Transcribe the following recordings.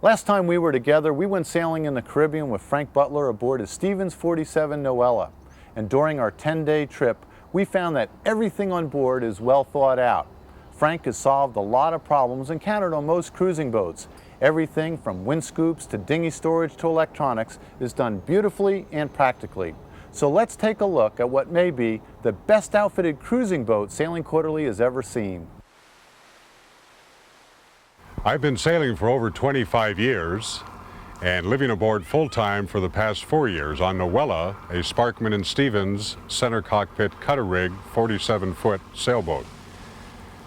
Last time we were together, we went sailing in the Caribbean with Frank Butler aboard his Stevens 47 Noella. And during our 10-day trip, we found that everything on board is well thought out. Frank has solved a lot of problems encountered on most cruising boats. Everything from wind scoops to dinghy storage to electronics is done beautifully and practically. So let's take a look at what may be the best outfitted cruising boat Sailing Quarterly has ever seen. I've been sailing for over 25 years and living aboard full-time for the past 4 years on Noella, a Sparkman and Stevens center cockpit cutter rig 47-foot sailboat.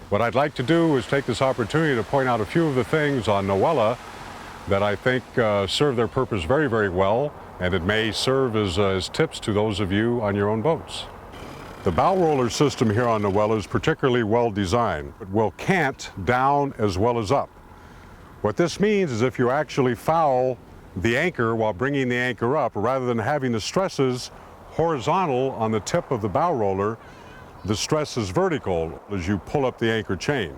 What I'd like to do is take this opportunity to point out a few of the things on Noella that I think serve their purpose very, very well, and it may serve as tips to those of you on your own boats. The bow roller system here on Noella is particularly well designed. It will cant down as well as up. What this means is if you actually foul the anchor while bringing the anchor up, rather than having the stresses horizontal on the tip of the bow roller, the stress is vertical as you pull up the anchor chain.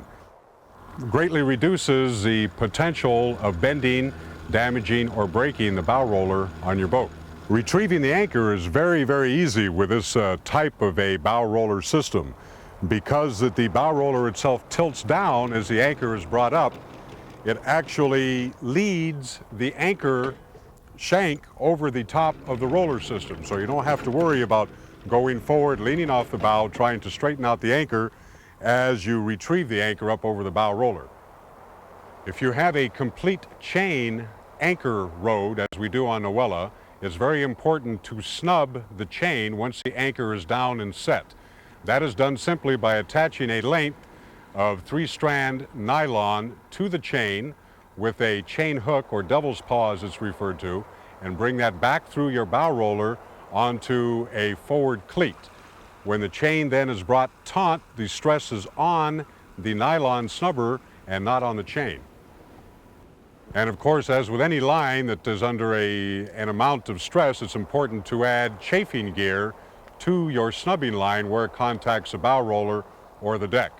Greatly reduces the potential of bending, damaging, or breaking the bow roller on your boat. Retrieving the anchor is very, very easy with this type of a bow roller system. Because the bow roller itself tilts down as the anchor is brought up, it actually leads the anchor shank over the top of the roller system. So you don't have to worry about going forward, leaning off the bow, trying to straighten out the anchor as you retrieve the anchor up over the bow roller. If you have a complete chain anchor rode, as we do on Noella, it's very important to snub the chain once the anchor is down and set. That is done simply by attaching a length of 3-strand nylon to the chain with a chain hook, or devil's paw as it's referred to, and bring that back through your bow roller onto a forward cleat. When the chain then is brought taut, the stress is on the nylon snubber and not on the chain. And of course, as with any line that is under an amount of stress, it's important to add chafing gear to your snubbing line where it contacts the bow roller or the deck.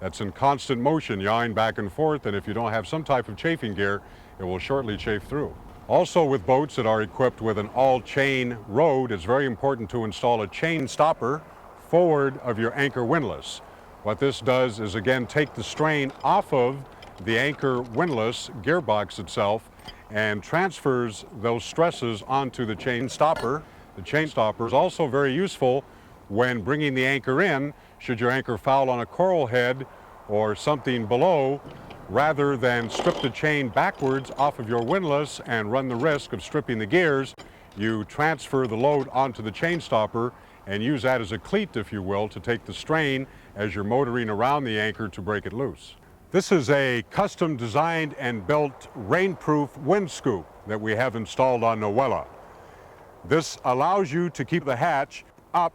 That's in constant motion, yawing back and forth, and if you don't have some type of chafing gear, it will shortly chafe through. Also, with boats that are equipped with an all-chain rode, it's very important to install a chain stopper forward of your anchor windlass. What this does is, again, take the strain off of the anchor windlass gearbox itself and transfers those stresses onto the chain stopper. The chain stopper is also very useful when bringing the anchor in, should your anchor foul on a coral head or something below. Rather than strip the chain backwards off of your windlass and run the risk of stripping the gears, you transfer the load onto the chain stopper and use that as a cleat, if you will, to take the strain as you're motoring around the anchor to break it loose. This is a custom designed and built rainproof wind scoop that we have installed on Noella. This allows you to keep the hatch up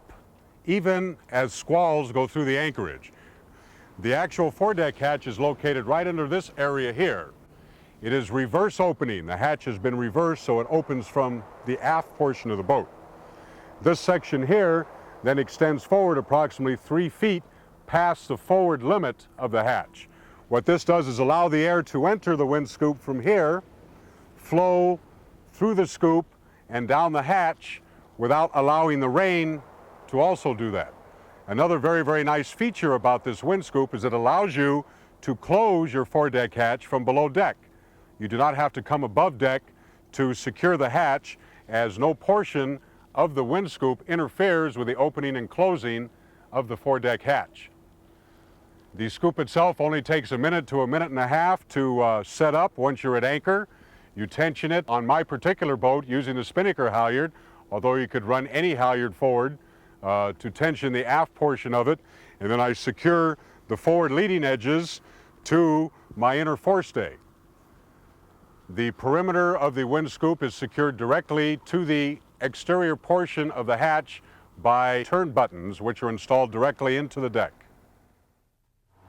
even as squalls go through the anchorage. The actual foredeck hatch is located right under this area here. It is reverse opening. The hatch has been reversed so it opens from the aft portion of the boat. This section here then extends forward approximately 3 feet past the forward limit of the hatch. What this does is allow the air to enter the wind scoop from here, flow through the scoop and down the hatch without allowing the rain to also do that. Another very, very nice feature about this wind scoop is it allows you to close your foredeck hatch from below deck. You do not have to come above deck to secure the hatch, as no portion of the wind scoop interferes with the opening and closing of the foredeck hatch. The scoop itself only takes a minute to a minute and a half to set up once you're at anchor. You tension it on my particular boat using the spinnaker halyard, although you could run any halyard forward to tension the aft portion of it, and then I secure the forward leading edges to my inner forestay. The perimeter of the wind scoop is secured directly to the exterior portion of the hatch by turn buttons, which are installed directly into the deck.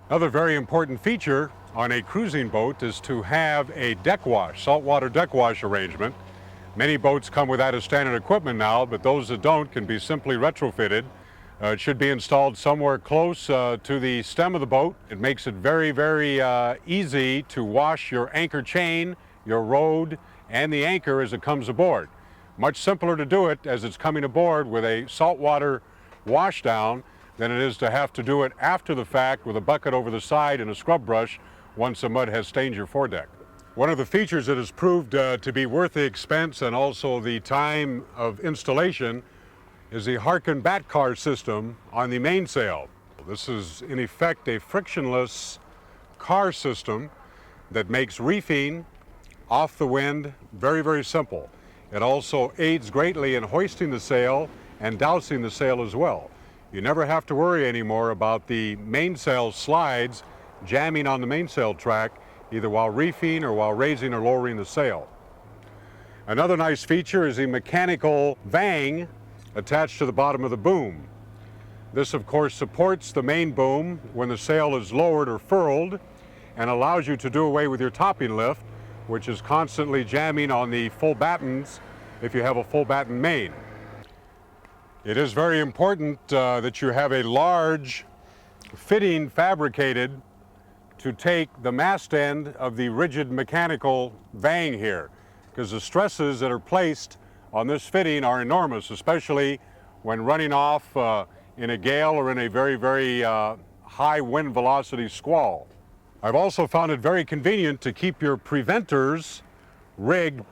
Another very important feature on a cruising boat is to have a deck wash, saltwater deck wash arrangement. Many boats come with that as standard equipment now, but those that don't can be simply retrofitted. It should be installed somewhere close to the stem of the boat. It makes it very, very easy to wash your anchor chain your rode, and the anchor as it comes aboard. Much simpler to do it as it's coming aboard with a saltwater washdown than it is to have to do it after the fact with a bucket over the side and a scrub brush once the mud has stained your foredeck. One of the features that has proved to be worth the expense and also the time of installation is the Harken bat car system on the mainsail. This is in effect a frictionless car system that makes reefing off the wind very, very simple. It also aids greatly in hoisting the sail and dousing the sail as well. You never have to worry anymore about the mainsail slides jamming on the mainsail track, either while reefing or while raising or lowering the sail. Another nice feature is the mechanical vang attached to the bottom of the boom. This, of course, supports the main boom when the sail is lowered or furled and allows you to do away with your topping lift, which is constantly jamming on the full battens if you have a full batten main. It is very important that you have a large fitting fabricated to take the mast end of the rigid mechanical vang here, because the stresses that are placed on this fitting are enormous, especially when running off in a gale or in a very, very high wind velocity squall. I've also found it very convenient to keep your preventers rigged.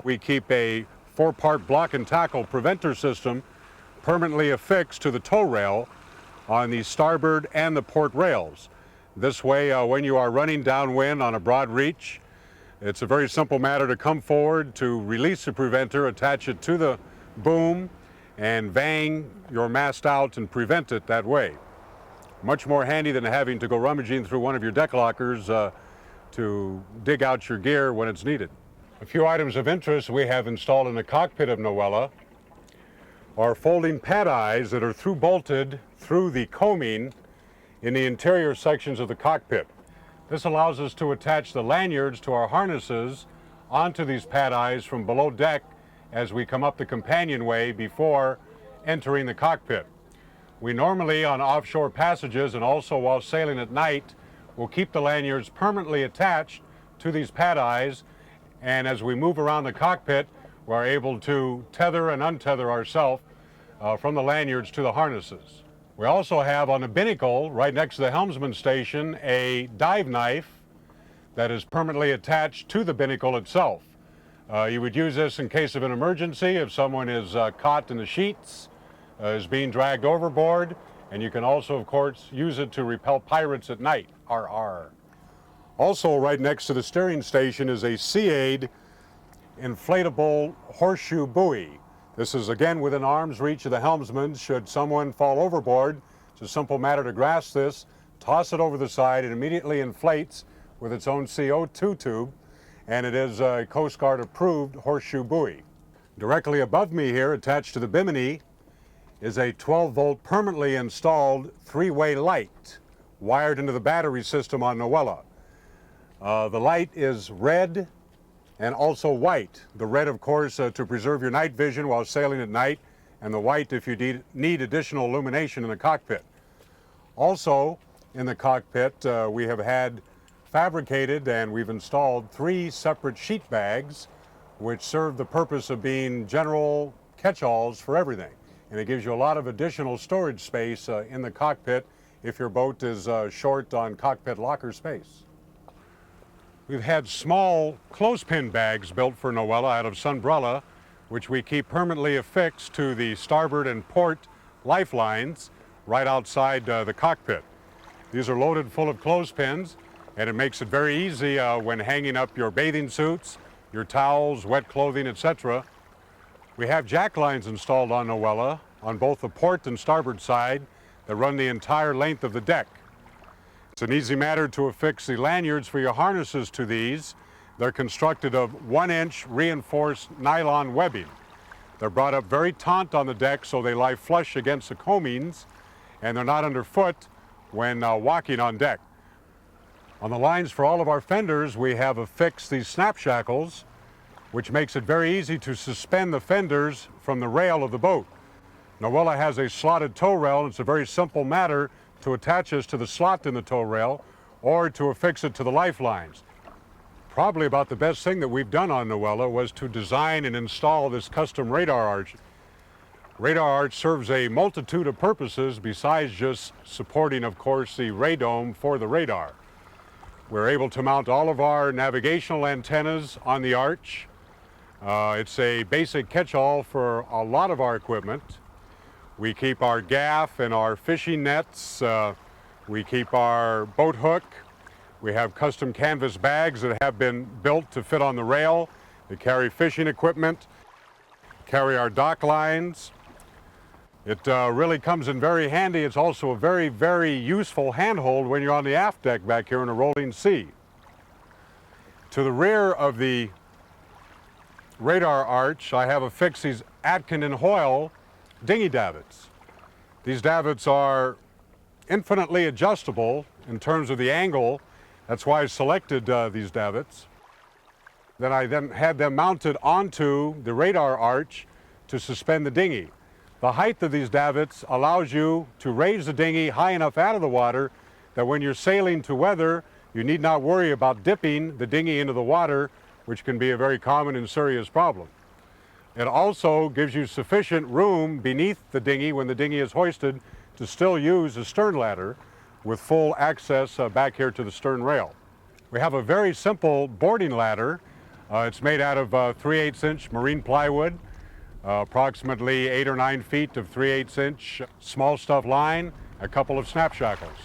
We keep a 4-part block and tackle preventer system permanently affixed to the tow rail on the starboard and the port rails. This way, when you are running downwind on a broad reach, it's a very simple matter to come forward, to release the preventer, attach it to the boom, and vang your mast out and prevent it that way. Much more handy than having to go rummaging through one of your deck lockers to dig out your gear when it's needed. A few items of interest we have installed in the cockpit of Noella are folding pad eyes that are through-bolted through the coaming in the interior sections of the cockpit. This allows us to attach the lanyards to our harnesses onto these pad eyes from below deck as we come up the companionway before entering the cockpit. We normally, on offshore passages and also while sailing at night, will keep the lanyards permanently attached to these pad eyes, and as we move around the cockpit, we're able to tether and untether ourselves from the lanyards to the harnesses. We also have on the binnacle, right next to the helmsman station, a dive knife that is permanently attached to the binnacle itself. You would use this in case of an emergency if someone is caught in the sheets, is being dragged overboard, and you can also, of course, use it to repel pirates at night. RR. Also, right next to the steering station is a Sea-Aid inflatable horseshoe buoy. This is again within arm's reach of the helmsman should someone fall overboard. It's a simple matter to grasp this, toss it over the side, it immediately inflates with its own CO2 tube, and it is a Coast Guard approved horseshoe buoy. Directly above me here, attached to the bimini, is a 12-volt permanently installed 3-way light wired into the battery system on Noella. The light is red and also white. The red, of course, to preserve your night vision while sailing at night, and the white if you need additional illumination in the cockpit. Also, in the cockpit, we have had fabricated and we've installed 3 separate sheet bags which serve the purpose of being general catch-alls for everything. And it gives you a lot of additional storage space in the cockpit if your boat is short on cockpit locker space. We've had small clothespin bags built for Noella out of Sunbrella, which we keep permanently affixed to the starboard and port lifelines right outside the cockpit. These are loaded full of clothespins, and it makes it very easy when hanging up your bathing suits, your towels, wet clothing, etc. We have jack lines installed on Noella on both the port and starboard side that run the entire length of the deck. It's an easy matter to affix the lanyards for your harnesses to these. They're constructed of 1-inch reinforced nylon webbing. They're brought up very taut on the deck so they lie flush against the coamings, and they're not underfoot when walking on deck. On the lines for all of our fenders, we have affixed these snap shackles, which makes it very easy to suspend the fenders from the rail of the boat. Noella has a slotted tow rail, and it's a very simple matter to attach this to the slot in the tow rail or to affix it to the lifelines. Probably about the best thing that we've done on Noella was to design and install this custom radar arch. Radar arch serves a multitude of purposes besides just supporting, of course, the radome for the radar. We're able to mount all of our navigational antennas on the arch. It's a basic catch-all for a lot of our equipment. We keep our gaff and our fishing nets. We keep our boat hook. We have custom canvas bags that have been built to fit on the rail. They carry fishing equipment, carry our dock lines. It really comes in very handy. It's also a very, very useful handhold when you're on the aft deck back here in a rolling sea. To the rear of the radar arch, I have affixed these Atkin and Hoyle dinghy davits. These davits are infinitely adjustable in terms of the angle. That's why I selected these davits. Then I had them mounted onto the radar arch to suspend the dinghy. The height of these davits allows you to raise the dinghy high enough out of the water that when you're sailing to weather, you need not worry about dipping the dinghy into the water, which can be a very common and serious problem. It also gives you sufficient room beneath the dinghy when the dinghy is hoisted to still use the stern ladder with full access back here to the stern rail. We have a very simple boarding ladder. It's made out of 3/8" marine plywood, approximately 8 or 9 feet of 3/8" small stuff line, a couple of snap shackles.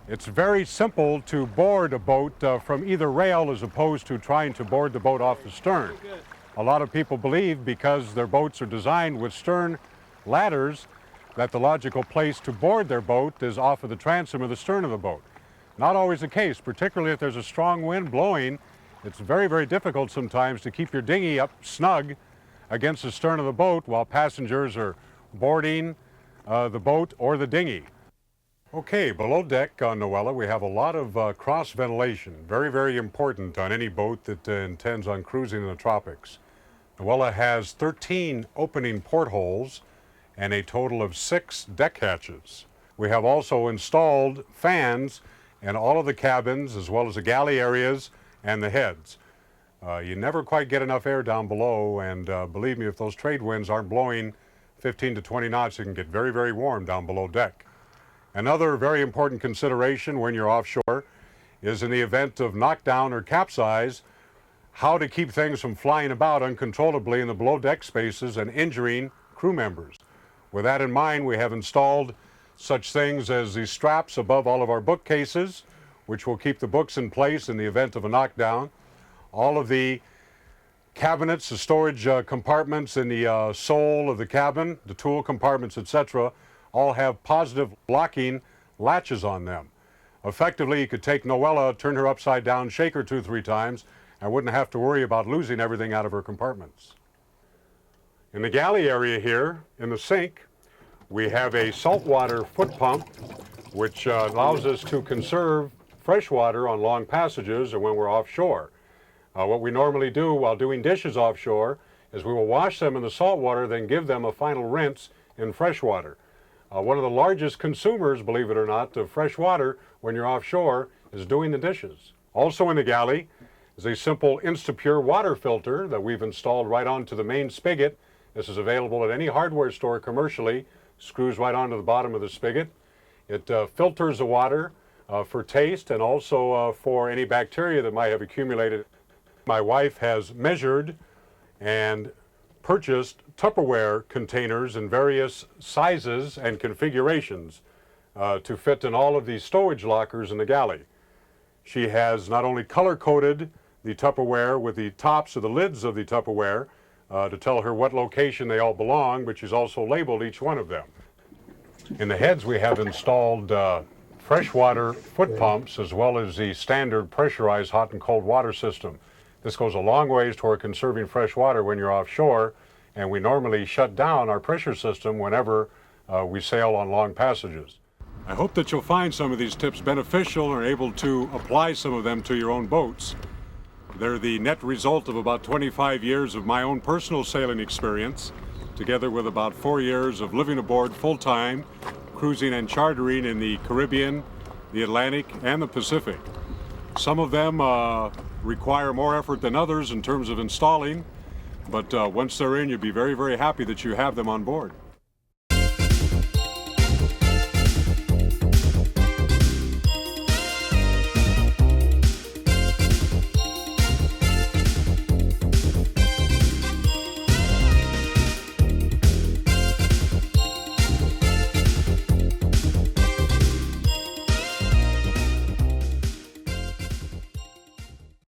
It's very simple to board a boat from either rail as opposed to trying to board the boat off the stern. A lot of people believe because their boats are designed with stern ladders that the logical place to board their boat is off of the transom or the stern of the boat. Not always the case, particularly if there's a strong wind blowing. It's very, very difficult sometimes to keep your dinghy up snug against the stern of the boat while passengers are boarding the boat or the dinghy. Okay, below deck on Noella we have a lot of cross ventilation, very, very important on any boat that intends on cruising in the tropics. Noella has 13 opening portholes and a total of 6 deck hatches. We have also installed fans in all of the cabins as well as the galley areas and the heads. You never quite get enough air down below, and believe me, if those trade winds aren't blowing 15 to 20 knots, it can get very, very warm down below deck. Another very important consideration when you're offshore is in the event of knockdown or capsize, how to keep things from flying about uncontrollably in the below deck spaces and injuring crew members. With that in mind, we have installed such things as these straps above all of our bookcases, which will keep the books in place in the event of a knockdown. All of the cabinets, the storage compartments in the sole of the cabin, the tool compartments, etc., all have positive locking latches on them. Effectively, you could take Noella, turn her upside down, shake her 2-3 times, and wouldn't have to worry about losing everything out of her compartments. In the galley area here, in the sink, we have a saltwater foot pump, which allows us to conserve fresh water on long passages or when we're offshore. What we normally do while doing dishes offshore is we will wash them in the salt water, then give them a final rinse in fresh water. One of the largest consumers, believe it or not, of fresh water when you're offshore is doing the dishes. Also in the galley is a simple Instapure water filter that we've installed right onto the main spigot. This is available at any hardware store commercially, screws right onto the bottom of the spigot. It filters the water for taste and also for any bacteria that might have accumulated. My wife has measured and purchased Tupperware containers in various sizes and configurations to fit in all of these stowage lockers in the galley. She has not only color-coded the Tupperware with the tops of the lids of the Tupperware to tell her what location they all belong, but she's also labeled each one of them. In the heads we have installed freshwater foot pumps as well as the standard pressurized hot and cold water system. This goes a long ways toward conserving fresh water when you're offshore, and we normally shut down our pressure system whenever we sail on long passages. I hope that you'll find some of these tips beneficial and are able to apply some of them to your own boats. They're the net result of about 25 years of my own personal sailing experience, together with about 4 years of living aboard full-time, cruising and chartering in the Caribbean, the Atlantic, and the Pacific. Some of them require more effort than others in terms of installing, but once they're in, you'll be very, very happy that you have them on board.